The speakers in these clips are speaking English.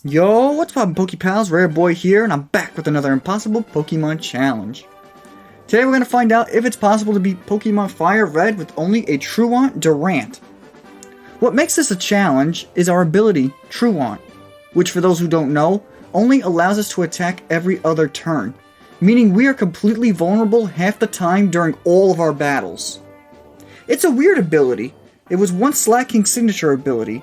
Yo, what's up, Pokepals? Rare Boy here, and I'm back with another impossible Pokemon challenge. Today we're going to find out if it's possible to beat Pokemon Fire Red with only a Truant Durant. What makes this a challenge is our ability, Truant, which for those who don't know, only allows us to attack every other turn, meaning we are completely vulnerable half the time during all of our battles. It's a weird ability. It was once Slack King's signature ability.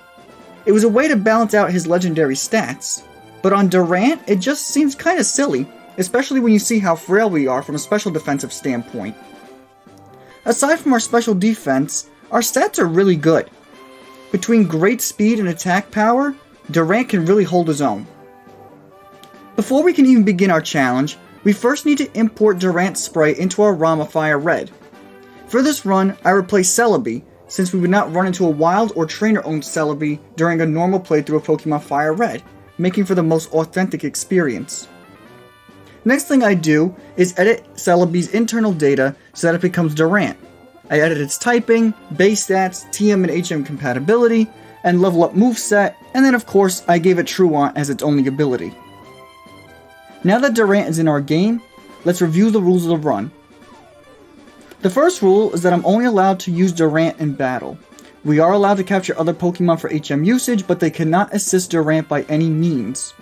It was a way to balance out his legendary stats, but on Durant, it just seems kinda silly, especially when you see how frail we are from a special defensive standpoint. Aside from our special defense, our stats are really good. Between great speed and attack power, Durant can really hold his own. Before we can even begin our challenge, we first need to import Durant's spray into our ROM of Fire Red. For this run, I replaced Celebi, since we would not run into a wild or trainer-owned Celebi during a normal playthrough of Pokemon Fire Red, making for the most authentic experience. Next thing I do is edit Celebi's internal data so that it becomes Durant. I edit its typing, base stats, TM and HM compatibility, and level up moveset, and then of course I gave it Truant as its only ability. Now that Durant is in our game, let's review the rules of the run. The first rule is that I'm only allowed to use Durant in battle. We are allowed to capture other Pokemon for HM usage, but they cannot assist Durant by any means.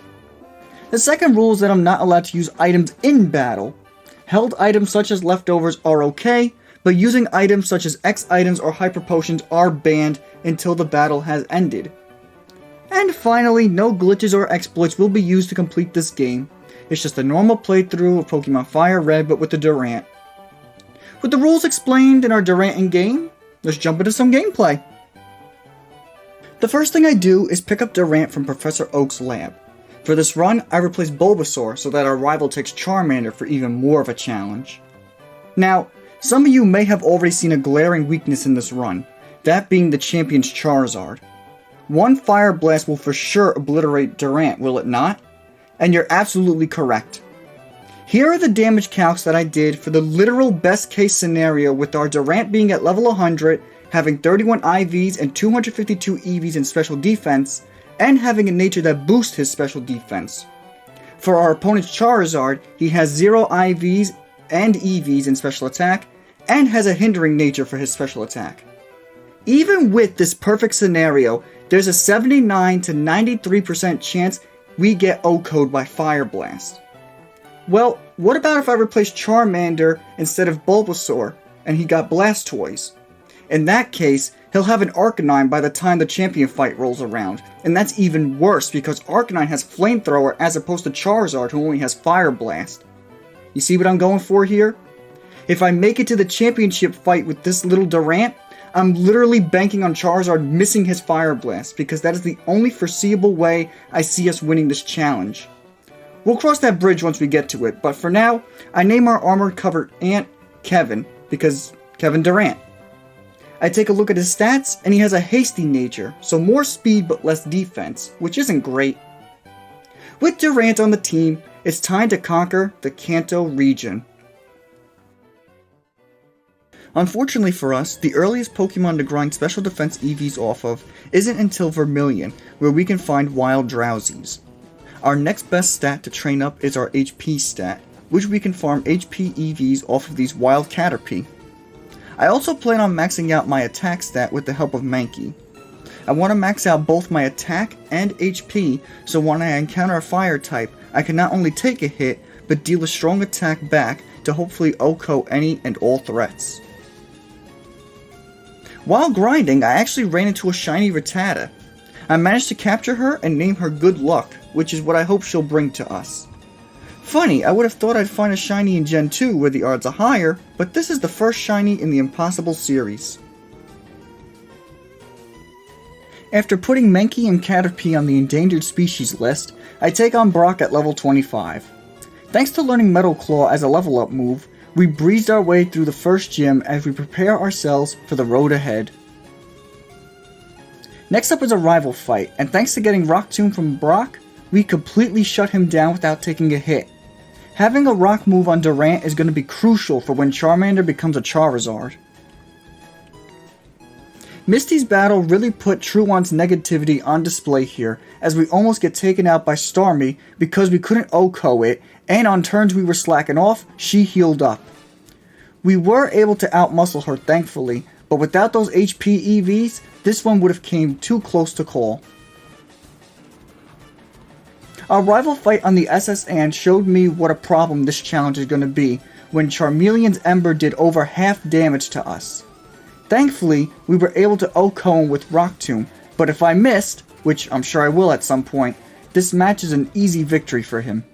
The second rule is that I'm not allowed to use items in battle. Held items such as leftovers are okay, but using items such as X items or Hyper Potions are banned until the battle has ended. And finally, no glitches or exploits will be used to complete this game. It's just a normal playthrough of Pokemon Fire Red but with the Durant. With the rules explained in our Durant in-game, let's jump into some gameplay. The first thing I do is pick up Durant from Professor Oak's lab. For this run, I replace Bulbasaur so that our rival takes Charmander for even more of a challenge. Now, some of you may have already seen a glaring weakness in this run, that being the champion's Charizard. One Fire Blast will for sure obliterate Durant, will it not? And you're absolutely correct. Here are the damage calcs that I did for the literal best case scenario with our Durant being at level 100, having 31 IVs and 252 EVs in special defense, and having a nature that boosts his special defense. For our opponent's Charizard, he has 0 IVs and EVs in special attack, and has a hindering nature for his special attack. Even with this perfect scenario, there's a 79 to 93% chance we get O-Code by Fire Blast. Well, what about if I replaced Charmander instead of Bulbasaur, and he got Blastoise? In that case, he'll have an Arcanine by the time the champion fight rolls around, and that's even worse because Arcanine has Flamethrower as opposed to Charizard who only has Fire Blast. You see what I'm going for here? If I make it to the championship fight with this little Durant, I'm literally banking on Charizard missing his Fire Blast because that is the only foreseeable way I see us winning this challenge. We'll cross that bridge once we get to it, but for now, I name our armor-covered ant Kevin, because Kevin Durant. I take a look at his stats, and he has a hasty nature, so more speed but less defense, which isn't great. With Durant on the team, it's time to conquer the Kanto region. Unfortunately for us, the earliest Pokemon to grind special defense EVs off of isn't until Vermilion, where we can find wild Drowsies. Our next best stat to train up is our HP stat, which we can farm HP EVs off of these wild Caterpie. I also plan on maxing out my attack stat with the help of Mankey. I want to max out both my attack and HP, so when I encounter a fire type, I can not only take a hit, but deal a strong attack back to hopefully OHKO any and all threats. While grinding, I actually ran into a shiny Rattata. I managed to capture her and name her Good Luck, which is what I hope she'll bring to us. Funny, I would have thought I'd find a shiny in Gen 2 where the odds are higher, but this is the first shiny in the Impossible series. After putting Mankey and Caterpie on the endangered species list, I take on Brock at level 25. Thanks to learning Metal Claw as a level up move, we breezed our way through the first gym as we prepare ourselves for the road ahead. Next up is a rival fight, and thanks to getting Rock Tomb from Brock, we completely shut him down without taking a hit. Having a rock move on Durant is going to be crucial for when Charmander becomes a Charizard. Misty's battle really put Truant's negativity on display here, as we almost get taken out by Starmie because we couldn't OHKO it, and on turns we were slacking off, she healed up. We were able to outmuscle her thankfully, but without those HP EVs, this one would have came too close to call. Our rival fight on the SS Ant showed me what a problem this challenge is going to be when Charmeleon's Ember did over half damage to us. Thankfully, we were able to OHKO him with Rock Tomb, but if I missed, which I'm sure I will at some point, this match is an easy victory for him.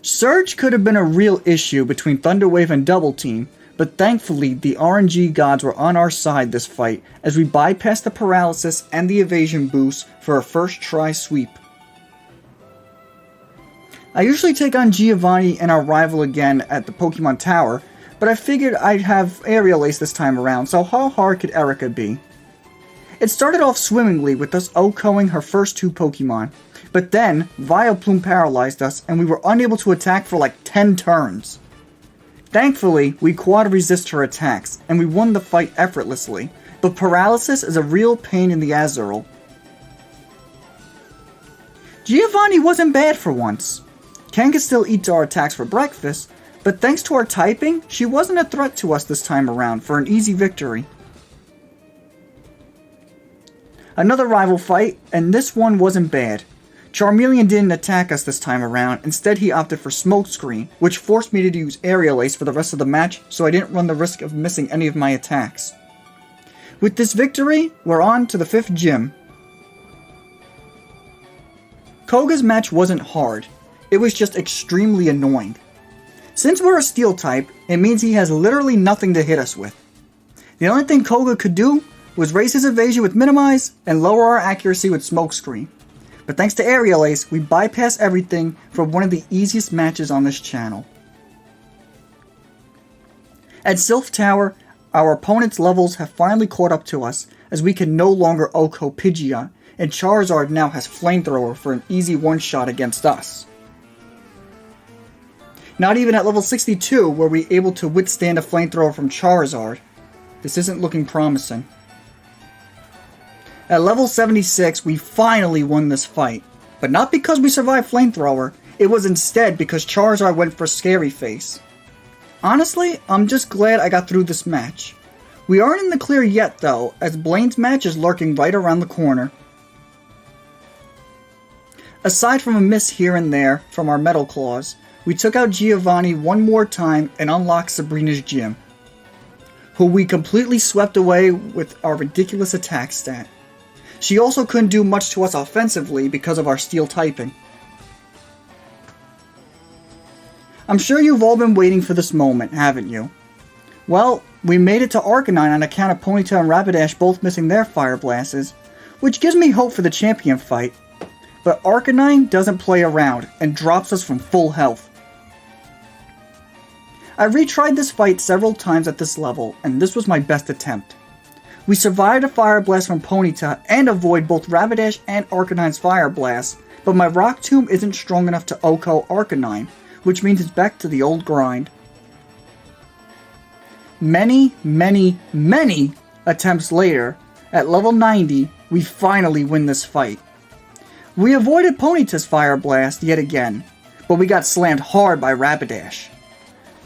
Surge could have been a real issue between Thunderwave and Double Team, but thankfully the RNG gods were on our side this fight as we bypassed the paralysis and the evasion boost for a first try sweep. I usually take on Giovanni and our rival again at the Pokemon Tower, but I figured I'd have Aerial Ace this time around, so how hard could Erika be? It started off swimmingly with us OHKOing her first two Pokemon, but then Vileplume paralyzed us and we were unable to attack for like 10 turns. Thankfully, we quad resist her attacks, and we won the fight effortlessly, but paralysis is a real pain in the Azurill. Giovanni wasn't bad for once. Kanga still eats our attacks for breakfast, but thanks to our typing, she wasn't a threat to us this time around for an easy victory. Another rival fight, and this one wasn't bad. Charmeleon didn't attack us this time around, instead he opted for Smokescreen, which forced me to use Aerial Ace for the rest of the match so I didn't run the risk of missing any of my attacks. With this victory, we're on to the 5th gym. Koga's match wasn't hard, it was just extremely annoying. Since we're a Steel type, it means he has literally nothing to hit us with. The only thing Koga could do was raise his evasion with Minimize and lower our accuracy with Smokescreen. But thanks to Aerial Ace, we bypass everything for one of the easiest matches on this channel. At Sylph Tower, our opponent's levels have finally caught up to us, as we can no longer OHKO Pidgeot, and Charizard now has Flamethrower for an easy one-shot against us. Not even at level 62 were we able to withstand a Flamethrower from Charizard. This isn't looking promising. At level 76, we finally won this fight, but not because we survived Flamethrower, it was instead because Charizard went for Scary Face. Honestly, I'm just glad I got through this match. We aren't in the clear yet though, as Blaine's match is lurking right around the corner. Aside from a miss here and there from our Metal Claws, we took out Giovanni one more time and unlocked Sabrina's gym, who we completely swept away with our ridiculous attack stat. She also couldn't do much to us offensively because of our Steel typing. I'm sure you've all been waiting for this moment, haven't you? Well, we made it to Arcanine on account of Ponyta and Rapidash both missing their Fire Blasts, which gives me hope for the champion fight. But Arcanine doesn't play around and drops us from full health. I retried this fight several times at this level, and this was my best attempt. We survived a Fire Blast from Ponyta and avoid both Rapidash and Arcanine's Fire Blast, but my Rock Tomb isn't strong enough to OHKO Arcanine, which means it's back to the old grind. Many attempts later, at level 90, we finally win this fight. We avoided Ponyta's Fire Blast yet again, but we got slammed hard by Rapidash.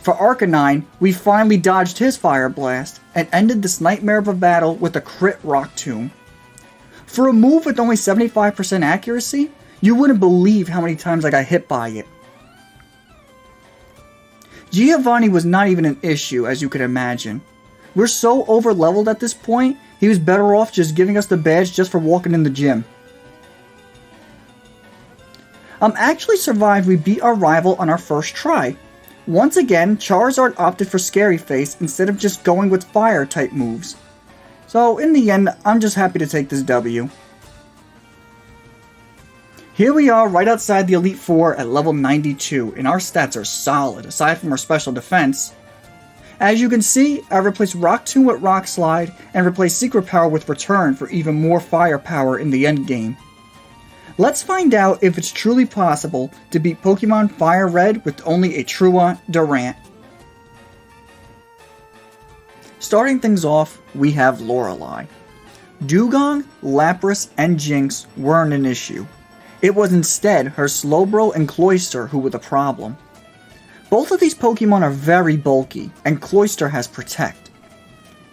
For Arcanine, we finally dodged his Fire Blast and ended this nightmare of a battle with a crit Rock Tomb. For a move with only 75% accuracy, you wouldn't believe how many times I got hit by it. Giovanni was not even an issue, as you could imagine. We're so over-leveled at this point, he was better off just giving us the badge just for walking in the gym. I'm actually survived we beat our rival on our first try. Once again, Charizard opted for Scary Face instead of just going with Fire-type moves. So, in the end, I'm just happy to take this W. Here we are right outside the Elite Four at level 92, and our stats are solid, aside from our special defense. As you can see, I replaced Rock Tomb with Rock Slide, and replaced Secret Power with Return for even more firepower in the endgame. Let's find out if it's truly possible to beat Pokemon Fire Red with only a Truant Durant. Starting things off, we have Lorelei. Dugong, Lapras, and Jinx weren't an issue. It was instead her Slowbro and Cloyster who were the problem. Both of these Pokemon are very bulky, and Cloyster has Protect.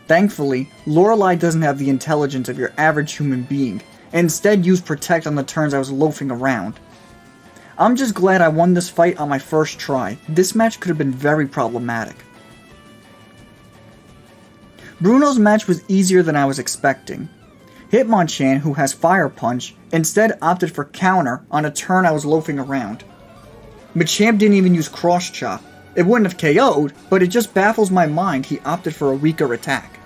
Thankfully, Lorelei doesn't have the intelligence of your average human being, and instead used Protect on the turns I was loafing around. I'm just glad I won this fight on my first try. This match could have been very problematic. Bruno's match was easier than I was expecting. Hitmonchan, who has Fire Punch, instead opted for Counter on a turn I was loafing around. Machamp didn't even use Cross Chop. It wouldn't have KO'd, but it just baffles my mind he opted for a weaker attack.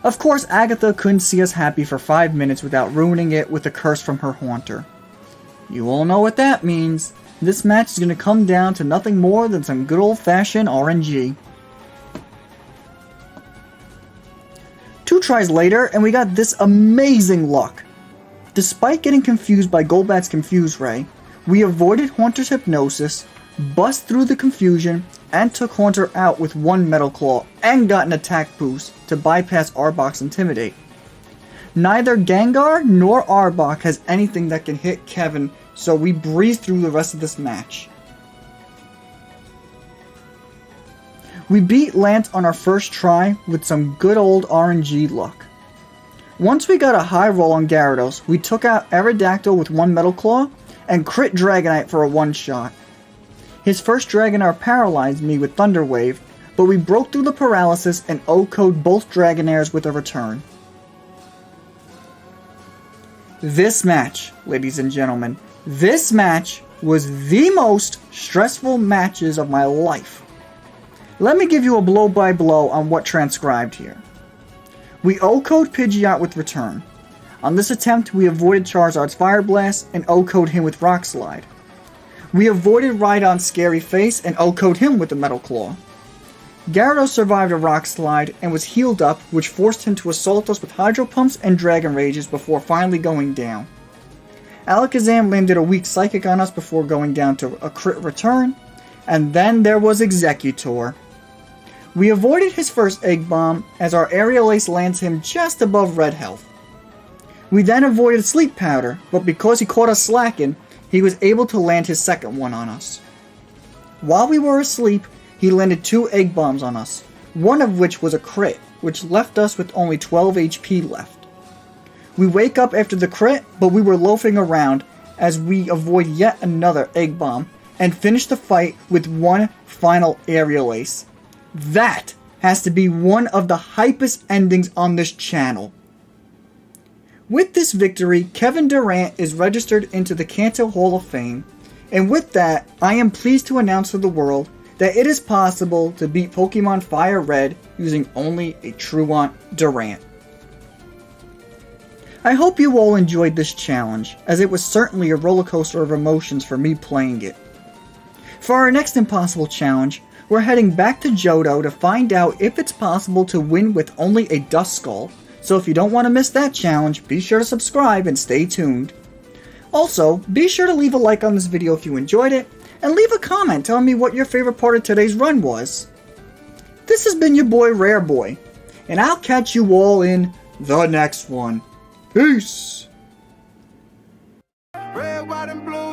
Of course, Agatha couldn't see us happy for 5 minutes without ruining it with a curse from her Haunter. You all know what that means. This match is going to come down to nothing more than some good old-fashioned RNG. 2 tries later, and we got this amazing luck. Despite getting confused by Golbat's Confuse Ray, we avoided Haunter's Hypnosis, bust through the confusion, and took Haunter out with 1 Metal Claw, and got an attack boost to bypass Arbok's Intimidate. Neither Gengar nor Arbok has anything that can hit Kevin, so we breezed through the rest of this match. We beat Lance on our first try with some good old RNG luck. Once we got a high roll on Gyarados, we took out Aerodactyl with 1 Metal Claw, and crit Dragonite for a one-shot. His first Dragonair paralyzed me with Thunder Wave, but we broke through the paralysis and O-code both Dragonairs with a return. This match, ladies and gentlemen, this match was the most stressful matches of my life. Let me give you a blow-by-blow on what transcribed here. We O-code Pidgeot with return. On this attempt, we avoided Charizard's Fire Blast and O-code him with Rock Slide. We avoided Rhydon's Scary Face and O-code him with the Metal Claw. Gyarados survived a Rock Slide and was healed up, which forced him to assault us with Hydro Pumps and Dragon Rages before finally going down. Alakazam landed a weak Psychic on us before going down to a crit return, and then there was Exeggutor. We avoided his first Egg Bomb as our Aerial Ace lands him just above red health. We then avoided Sleep Powder, but because he caught us slacking, he was able to land his second one on us. While we were asleep, he landed 2 Egg Bombs on us, one of which was a crit, which left us with only 12 HP left. We wake up after the crit, but we were loafing around as we avoid yet another Egg Bomb, and finish the fight with one final Aerial Ace. That has to be one of the hypest endings on this channel. With this victory, Kevin Durant is registered into the Kanto Hall of Fame, and with that, I am pleased to announce to the world that it is possible to beat Pokemon Fire Red using only a Truant Durant. I hope you all enjoyed this challenge, as it was certainly a roller coaster of emotions for me playing it. For our next impossible challenge, we're heading back to Johto to find out if it's possible to win with only a Duskull, so if you don't want to miss that challenge, be sure to subscribe and stay tuned. Also, be sure to leave a like on this video if you enjoyed it, and leave a comment telling me what your favorite part of today's run was. This has been your boy Rare Boy, and I'll catch you all in the next one. Peace! Red, white, and blue.